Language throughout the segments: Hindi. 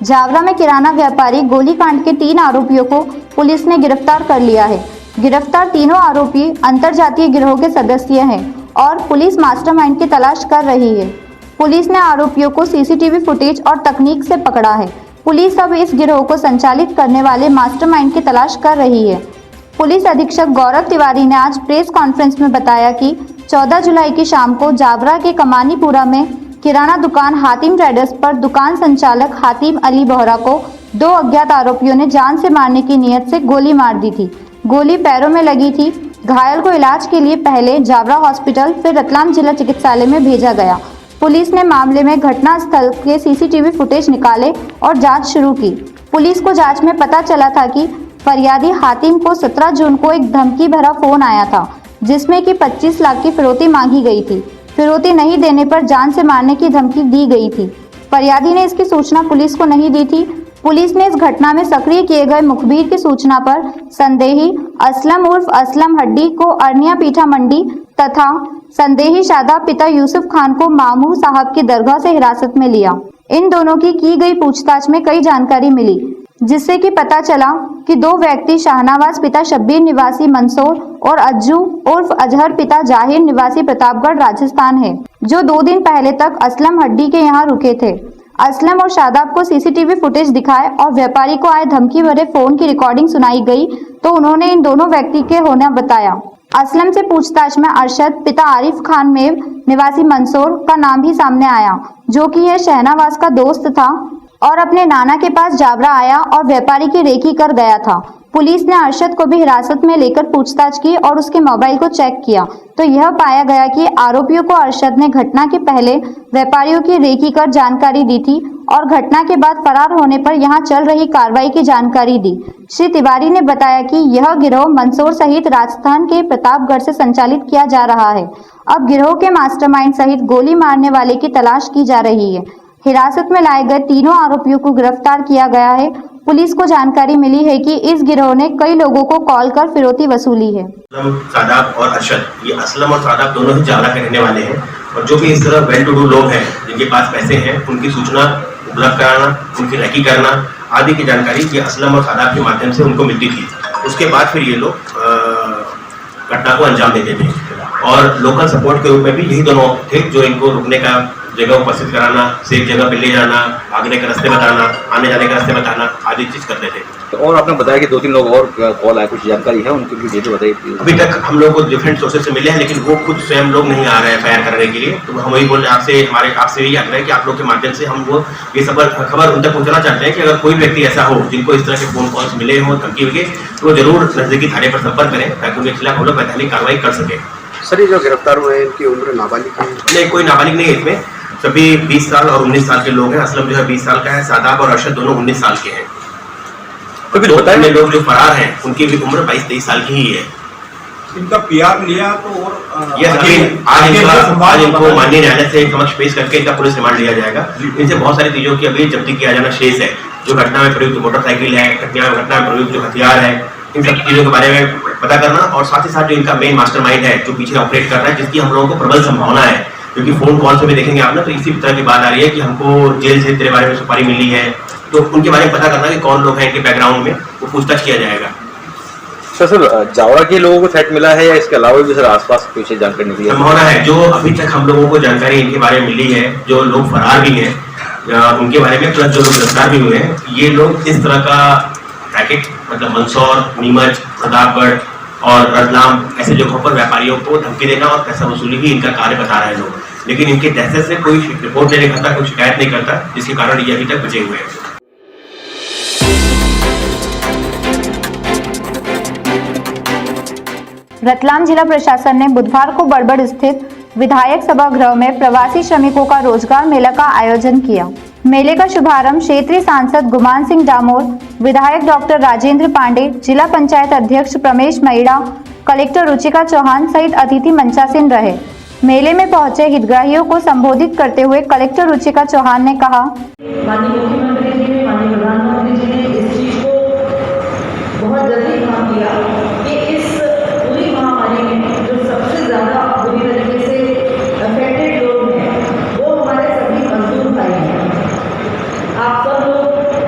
जावरा में किराना व्यापारी गोलीकांड के 3 आरोपियों को पुलिस ने गिरफ्तार कर लिया है। गिरफ्तार तीनों आरोपी अंतरजातीय गिरोह के सदस्य हैं और पुलिस मास्टरमाइंड की तलाश कर रही है। पुलिस ने आरोपियों को सीसीटीवी फुटेज और तकनीक से पकड़ा है। पुलिस अब इस गिरोह को संचालित करने वाले मास्टरमाइंड की तलाश कर रही है। पुलिस अधीक्षक गौरव तिवारी ने आज प्रेस कॉन्फ्रेंस में बताया कि 14 जुलाई की शाम को जावरा के कमानीपुरा में किराना दुकान हातिम ट्रेडर्स पर दुकान संचालक हातिम अली बोहरा को 2 अज्ञात आरोपियों ने जान से मारने की नीयत से गोली मार दी थी। गोली पैरों में लगी थी। घायल को इलाज के लिए पहले जावरा हॉस्पिटल फिर रतलाम जिला चिकित्सालय में भेजा गया। पुलिस ने मामले में घटनास्थल के सीसीटीवी फुटेज निकाले और जांच शुरू की। पुलिस को जांच में पता चला था कि फरियादी हातिम को 17 जून को एक धमकी भरा फोन आया था जिसमें कि 25 लाख की फिरौती मांगी गई थी। फिरौती नहीं देने पर जान से मारने की धमकी दी गई थी। फरियादी ने इसकी सूचना पुलिस को नहीं दी थी। पुलिस ने इस घटना में सक्रिय किए गए मुखबिर की सूचना पर संदेही असलम उर्फ असलम हड्डी को अरनिया पीठा मंडी तथा संदेही शादाब पिता यूसुफ खान को मामू साहब की दरगाह से हिरासत में लिया। इन दोनों की गई पूछताछ में कई जानकारी मिली जिससे कि पता चला कि 2 व्यक्ति शाहनवाज पिता शब्बीर निवासी मंदसौर और अज्जू उर्फ अजहर पिता जाहिर निवासी प्रतापगढ़ राजस्थान है, जो 2 दिन पहले तक असलम हड्डी के यहाँ रुके थे। असलम और शादाब को सीसीटीवी फुटेज दिखाए और व्यापारी को आए धमकी भरे फोन की रिकॉर्डिंग सुनाई गई तो उन्होंने इन दोनों व्यक्ति के होना बताया। असलम से पूछताछ में अरशद पिता आरिफ खान मेव निवासी मंदसौर का नाम भी सामने आया, जो कि यह शहनवाज का दोस्त था और अपने नाना के पास जावरा आया और व्यापारी की रेकी कर गया था। पुलिस ने अरशद को भी हिरासत में लेकर पूछताछ की और उसके मोबाइल को चेक किया तो यह पाया गया कि आरोपियों को अरशद ने घटना के पहले व्यापारियों की रेकी कर जानकारी दी थी और घटना के बाद फरार होने पर यहां चल रही कार्रवाई की जानकारी दी। श्री तिवारी ने बताया कि यह गिरोह मंदसौर सहित राजस्थान के प्रतापगढ़ से संचालित किया जा रहा है। अब गिरोह के मास्टरमाइंड सहित गोली मारने वाले की तलाश की जा रही है। हिरासत में लाए गए तीनों आरोपियों को गिरफ्तार किया गया है। पुलिस को जानकारी मिली है कि इस गिरोह ने कई लोगों को कॉल कर फिरौती वसूली है। सादाब और अरशद, ये असलम और सादाब दोनों ही जावरा के रहने वाले हैं और जो भी इस तरह वेल टू डू लोग हैं जिनके पास पैसे हैं उनकी सूचना उपलब्ध कराना, उनकी रैकी करना आदि की जानकारी ये असलम और सादाब के माध्यम से उनको मिलती थी। उसके बाद फिर ये लोग घटना को अंजाम देते थे और लोकल सपोर्ट के रूप में भी यही दोनों थे जो इनको रुकने का जगह उपस्थित कराना, सेफ जगह पे ले जाना, भागने के रास्ते बताना, आने जाने के रास्ते बताना आदि चीज करते थे। और आपने बताया कि 2-3 लोग और कॉल आए, कुछ जानकारी है उनकी भी बताइए। अभी तक हम लोग को डिफरेंट सोर्सेज से मिले हैं लेकिन वो खुद स्वयं लोग नहीं आ रहे हैं फायर करने के लिए। तो हम वही बोल रहे हैं आपसे यही आग्रह है कि आप लोग के माध्यम से हम वो ये खबर उन तक पहुंचाना चाहते हैं कि अगर कोई व्यक्ति ऐसा हो जिनको इस तरह के फोन कॉल्स मिले हो धमकी के तो वो जरूर नजदीकी थाने पर संपर्क करें ताकि उनके खिलाफ हम लोग वैधानिक कार्रवाई कर सके। सर, ये जो गिरफ्तार हुए हैं इनकी उम्र नाबालिग है? नहीं, कोई नाबालिग नहीं है इसमें, सभी 20 साल और 19 साल के लोग हैं। असलम जो है 20 साल का है, सादाब और अरशद दोनों 19 साल के हैं। तो अन्य लोग जो फरार हैं उनकी भी उम्र 22-23 साल की ही है। इनका पीआर लिया तो और आज इनको माननीय न्यायालय से समक्ष पेश करके इनका पुलिस रिमांड लिया जाएगा। इनसे बहुत सारी चीजों की अभी जब्ती किया जाना शेष है। जो घटना में प्रयुक्त मोटरसाइकिल है, घटना में प्रयुक्त जो हथियार है, इन सब चीजों के बारे में पता करना और साथ ही साथ जो इनका मेन मास्टरमाइंड है जो पीछे ऑपरेट कर रहा है जिसकी हम लोगों को प्रबल संभावना है, क्योंकि फोन कॉल से भी देखेंगे आपने तो इसी तरह की बात आ रही है कि हमको जेल से तेरे बारे में सुपारी मिली है, तो उनके बारे में पता करना कि कौन लोग हैं इनके बैकग्राउंड में, वो पूछताछ किया जाएगा। सर जावरा के लोगों को थ्रेट मिला है या इसके अलावा भी सर आसपास कुछ जानकारी मिली है? संभावना है, जो अभी तक हम लोगों को जानकारी इनके बारे में मिली है, जो लोग फरार भी हैं उनके बारे में, प्लस जो लोग गिरफ्तार भी हुए हैं, ये लोग इस तरह का रैकेट मतलब मंदसौर, नीमच, प्रतापगढ़ और रतलाम ऐसे जगहों पर व्यापारियों को धमकी देना और पैसा वसूली ही इनका कार्य बता रहे हैं लोग। लेकिन इनके दहशत से कोई रिपोर्ट नहीं करता, कोई शिकायत नहीं करता, जिसके कारण ये अभी तक बचे हुए हैं। रतलाम जिला प्रशासन ने बुधवार को बड़बड़ स्थित विधायक सभागृह में प्रवासी श्रमिकों का रोजगार मेला का आयोजन किया। मेले का शुभारंभ क्षेत्रीय सांसद गुमान सिंह डामोर, विधायक डॉक्टर राजेंद्र पांडे, जिला पंचायत अध्यक्ष प्रमेश मैड़ा, कलेक्टर रुचिका चौहान सहित अतिथि मंचासीन रहे। मेले में पहुंचे हितग्राहियों को संबोधित करते हुए कलेक्टर रुचिका चौहान ने कहा, माननीय मुख्यमंत्री जी ने, माननीय प्रधानमंत्री जी ने इस चीज को बहुत जल्दी काम किया कि इस पूरी महामारी में जो सबसे ज्यादा बुरी तरीके से अफेक्टेड लोग हैं वो हमारे सभी मजदूर भाई हैं। आप सब लोग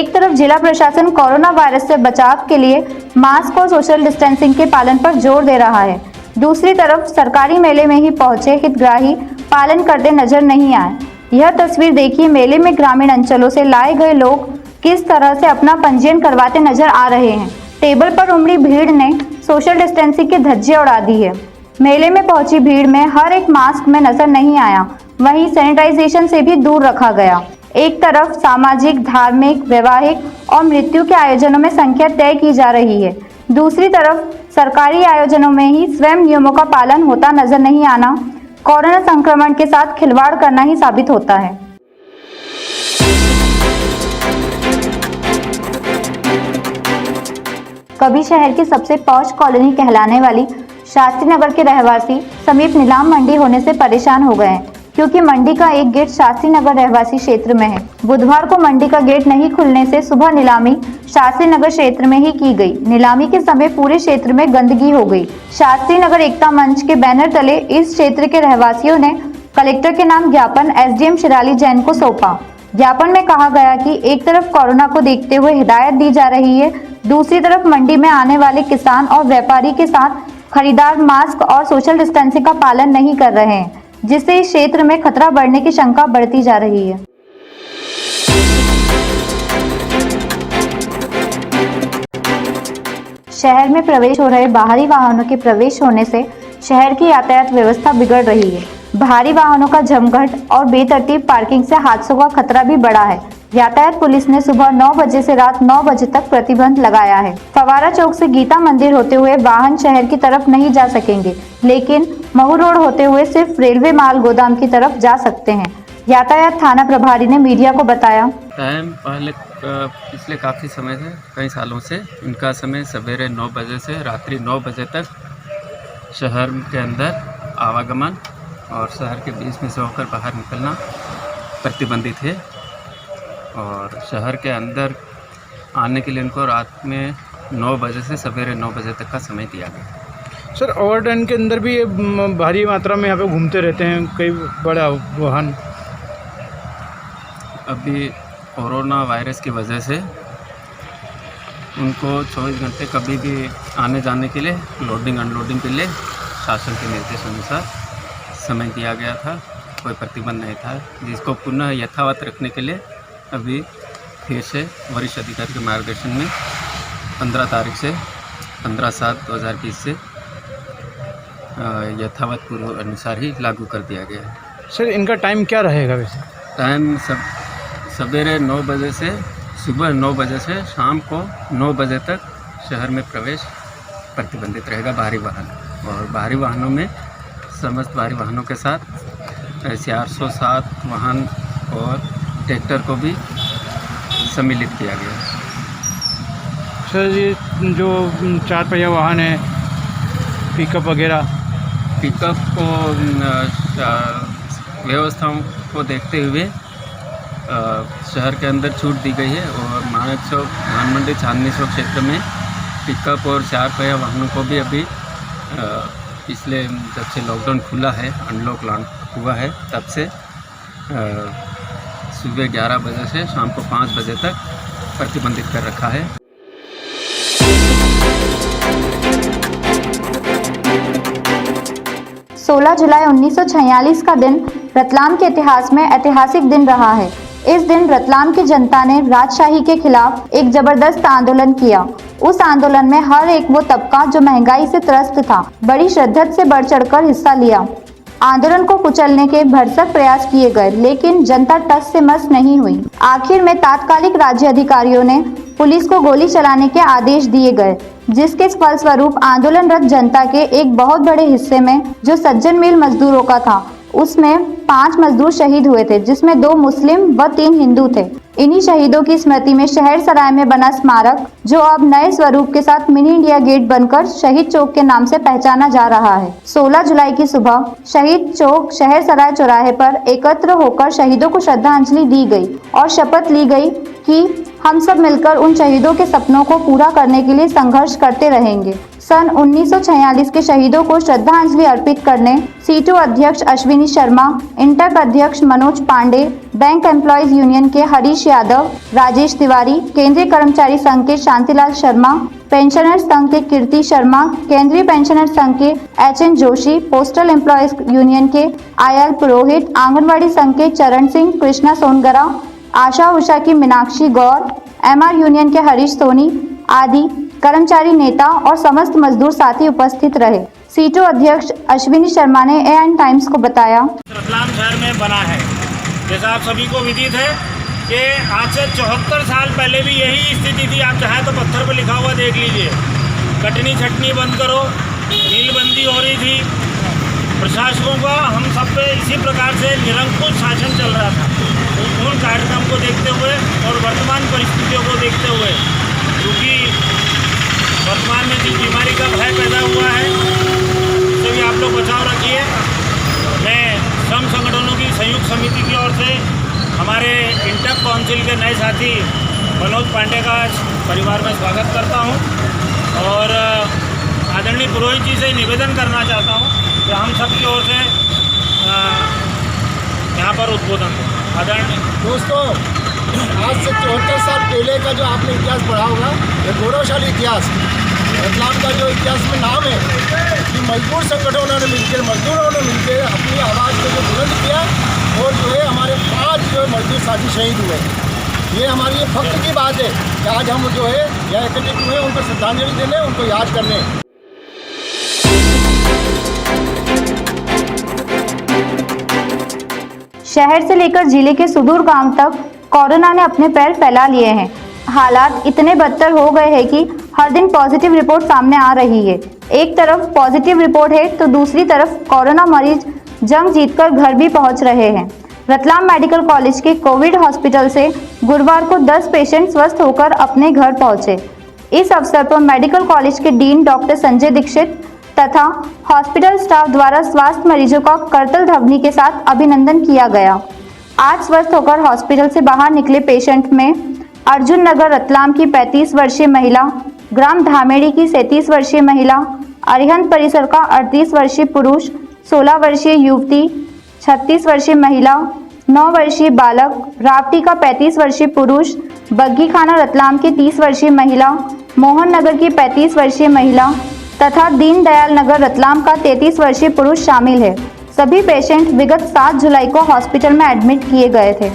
एक तरफ जिला प्रशासन कोरोना वायरस से बचाव के लिए मास्क और सोशल डिस्टेंसिंग के पालन पर जोर दे रहा है, दूसरी तरफ सरकारी मेले में ही पहुंचे हितग्राही पालन करते नजर नहीं आए। यह तस्वीर देखिए, मेले में ग्रामीण अंचलों से लाए गए लोग किस तरह से अपना पंजीयन करवाते नजर आ रहे हैं। टेबल पर उमड़ी भीड़ ने सोशल डिस्टेंसिंग की धज्जियां उड़ा दी है। मेले में पहुंची भीड़ में हर एक मास्क में नजर नहीं आया, वहीं सैनिटाइजेशन से भी दूर रखा गया। एक तरफ सामाजिक, धार्मिक, वैवाहिक और मृत्यु के आयोजनों में संख्या तय की जा रही है, दूसरी तरफ सरकारी आयोजनों में ही स्वयं नियमों का पालन होता नजर नहीं आना कोरोना संक्रमण के साथ खिलवाड़ करना ही साबित होता है। कभी शहर की सबसे पॉश कॉलोनी कहलाने वाली शास्त्री नगर के रहवासी समीप नीलाम मंडी होने से परेशान हो गए हैं, क्योंकि मंडी का एक गेट शास्त्री नगर रहवासी क्षेत्र में है। बुधवार को मंडी का गेट नहीं खुलने से सुबह नीलामी शास्त्री नगर क्षेत्र में ही की गई। नीलामी के समय पूरे क्षेत्र में गंदगी हो गई। शास्त्री नगर एकता मंच के बैनर तले इस क्षेत्र के रहवासियों ने कलेक्टर के नाम ज्ञापन एसडीएम शिराली जैन को सौंपा। ज्ञापन में कहा गया कि एक तरफ कोरोना को देखते हुए हिदायत दी जा रही है, दूसरी तरफ मंडी में आने वाले किसान और व्यापारी के साथ खरीदार मास्क और सोशल डिस्टेंसिंग का पालन नहीं कर रहे हैं, जिससे इस क्षेत्र में खतरा बढ़ने की शंका बढ़ती जा रही है। शहर में प्रवेश हो रहे बाहरी वाहनों के प्रवेश होने से शहर की यातायात व्यवस्था बिगड़ रही है। भारी वाहनों का जमघट और बेतरतीब पार्किंग से हादसों का खतरा भी बढ़ा है। यातायात पुलिस ने सुबह 9 बजे से रात 9 बजे तक प्रतिबंध लगाया है। फवारा चौक से गीता मंदिर होते हुए वाहन शहर की तरफ नहीं जा सकेंगे, लेकिन महू रोड होते हुए सिर्फ रेलवे माल गोदाम की तरफ जा सकते हैं। यातायात थाना प्रभारी ने मीडिया को बताया, टाइम पहले पिछले काफ़ी समय से, कई सालों से इनका समय सवेरे 9 बजे से रात्रि 9 बजे तक शहर के अंदर आवागमन और शहर के बीच में से होकर बाहर निकलना प्रतिबंधित है, और शहर के अंदर आने के लिए इनको रात में 9 बजे से सवेरे 9 बजे तक का समय दिया गया। सर, ओवरटर्न के अंदर भी ये भारी मात्रा में यहाँ पे घूमते रहते हैं कई बड़ा वाहन। अभी कोरोना वायरस की वजह से उनको 24 घंटे कभी भी आने जाने के लिए, लोडिंग अनलोडिंग के लिए शासन के निर्देश अनुसार समय दिया गया था, कोई प्रतिबंध नहीं था, जिसको पुनः यथावत रखने के लिए अभी फिर से वरिष्ठ अधिकारी के मार्गदर्शन में 15 तारीख से 15/7/2020 से यथावत पूर्व अनुसार ही लागू कर दिया गया है। सर, इनका टाइम क्या रहेगा वैसे? टाइम सवेरे 9 बजे से सुबह 9 बजे से शाम को 9 बजे तक शहर में प्रवेश प्रतिबंधित रहेगा भारी वाहन, और भारी वाहनों में समस्त भारी वाहनों के साथ ऐसे 807 वाहन और ट्रैक्टर को भी सम्मिलित किया गया। सर, ये जो 4 पहिया वाहन है, पिकअप वगैरह, पिकअप को व्यवस्थाओं को देखते हुए शहर के अंदर छूट दी गई है, और मानक चौक, धान मंडी, चांदनी चौक क्षेत्र में पिकअप और 4 पहिया वाहनों को भी अभी पिछले जब से लॉकडाउन खुला है, अनलॉक हुआ है, तब से सुबह 11 बजे से शाम को 5 बजे तक प्रतिबंधित कर रखा है। सोलह जुलाई 1946 का दिन रतलाम के इतिहास में ऐतिहासिक दिन रहा है। इस दिन रतलाम की जनता ने राजशाही के खिलाफ एक जबरदस्त आंदोलन किया। उस आंदोलन में हर एक वो तबका जो महंगाई से त्रस्त था, बड़ी शिद्दत से बढ़ चढ़कर हिस्सा लिया। आंदोलन को कुचलने के भरसक प्रयास किए गए, लेकिन जनता टस से मस नहीं हुई। आखिर में तात्कालिक राज्य अधिकारियों ने पुलिस को गोली चलाने के आदेश दिए गए, जिसके फलस्वरूप आंदोलनरत जनता के एक बहुत बड़े हिस्से में, जो सज्जन मिल मजदूरों का था, उसमें 5 मजदूर शहीद हुए थे, जिसमें 2 मुस्लिम व 3 हिंदू थे। इन्हीं शहीदों की स्मृति में शहर सराय में बना स्मारक, जो अब नए स्वरूप के साथ मिनी इंडिया गेट बनकर शहीद चौक के नाम से पहचाना जा रहा है। 16 जुलाई की सुबह शहीद चौक शहर सराय चौराहे पर एकत्र होकर शहीदों को श्रद्धांजलि दी गई और शपथ ली गई कि हम सब मिलकर उन शहीदों के सपनों को पूरा करने के लिए संघर्ष करते रहेंगे। सन 1946 के शहीदों को श्रद्धांजलि अर्पित करने C2 अध्यक्ष अश्विनी शर्मा, इंटक अध्यक्ष Manoj Pandey, bank employees union के हरीश यादव, राजेश तिवारी, केंद्रीय कर्मचारी संघ के शांतिलाल शर्मा, पेंशनर संघ के कीर्ति शर्मा, केंद्रीय पेंशनर संघ के HN Joshi, postal employees union के IL पुरोहित, आंगनवाड़ी संघ के चरण सिंह, कृष्णा सोनगरा, आशा उषा की मीनाक्षी गौर, MR यूनियन के हरीश सोनी आदि कर्मचारी नेता और समस्त मजदूर साथी उपस्थित रहे। C2 अध्यक्ष अश्विनी शर्मा ने AN टाइम्स को बताया, रतलाम शहर में बना है। जैसा आप सभी को विदित है कि आज से 74 साल पहले भी यही स्थिति थी। आप चाहे तो पत्थर पर लिखा हुआ देख लीजिए, कटनी छटनी बंद करो, नीलबंदी हो रही थी। प्रशासकों का हम सब पे इसी प्रकार से निरंकुश शासन चल रहा था। उन कार्यक्रम को देखते हुए और वर्तमान परिस्थितियों को देखते हुए, क्योंकि वर्तमान में जिस बीमारी का भय पैदा हुआ है उससे भी आप लोग बचाव रखिए। मैं श्रम संगठनों की संयुक्त समिति की ओर से हमारे इंटक काउंसिल के नए साथी मनोज पांडे का परिवार में स्वागत करता हूं और आदरणीय पुरोहित जी से निवेदन करना चाहता हूं कि हम सब की ओर से यहाँ पर उद्बोधन दें। आदरणीय दोस्तों, आज से 74 साल पहले का जो आपने इतिहास पढ़ा होगा, ये गौरवशाली इतिहास रतलाम का जो इतिहास में नाम है कि मजदूर संगठनों ने मिलकर, मजदूरों ने मिलकर अपनी आवाज़ को जो बुलंद किया और जो है हमारे 5 जो मजदूर साथी शहीद हुए। ये हमारी ये फख्र की बात है कि आज हम जो है यहाँ एकत्रित हुए, उनको श्रद्धांजलि देने, उनको याद करने। शहर से लेकर जिले के सुदूर गांव तक कोरोना ने अपने पैर फैला लिए हैं। हालात इतने बदतर हो गए हैं कि हर दिन पॉजिटिव रिपोर्ट सामने आ रही है। एक तरफ पॉजिटिव रिपोर्ट है तो दूसरी तरफ कोरोना मरीज जंग जीतकर घर भी पहुंच रहे हैं। रतलाम मेडिकल कॉलेज के कोविड हॉस्पिटल से गुरुवार को 10 पेशेंट स्वस्थ होकर अपने घर पहुंचे। इस अवसर पर मेडिकल कॉलेज के डीन डॉक्टर संजय दीक्षित तथा हॉस्पिटल स्टाफ द्वारा स्वास्थ्य मरीजों का करतल ध्वनि के साथ अभिनंदन किया गया। आज स्वस्थ होकर हॉस्पिटल से बाहर निकले पेशेंट में अर्जुन नगर रतलाम की 35 वर्षीय महिला, ग्राम धामेड़ी की 37 वर्षीय महिला, अरिहंत परिसर का 38 वर्षीय पुरुष, 16 वर्षीय युवती, 36 वर्षीय महिला, 9 वर्षीय बालक, रावटी का 35 वर्षीय पुरुष, बग्गी खाना रतलाम की 30 वर्षीय महिला, मोहन नगर की 35 वर्षीय महिला तथा दीनदयाल नगर रतलाम का 33 वर्षीय पुरुष शामिल है। सभी पेशेंट विगत 7 जुलाई को हॉस्पिटल में एडमिट किए गए थे।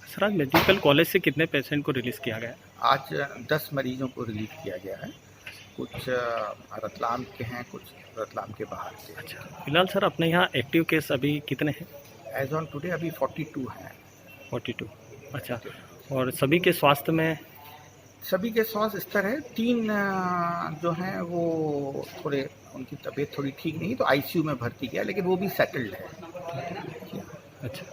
सर, आज मेडिकल कॉलेज से कितने पेशेंट को रिलीज़ किया गया? आज 10 मरीजों को रिलीव किया गया है। कुछ रतलाम के हैं, कुछ रतलाम के बाहर के। अच्छा, फिलहाल सर अपने यहाँ एक्टिव केस अभी कितने हैं? एज ऑन टुडे अभी 42 हैं। 42। अच्छा, और सभी के स्वास्थ्य में? सभी के स्वास्थ्य स्तर है। 3 जो हैं वो थोड़े, उनकी तबीयत थोड़ी ठीक नहीं, तो ICU में भर्ती किया, लेकिन वो भी सेटल्ड है। अच्छा।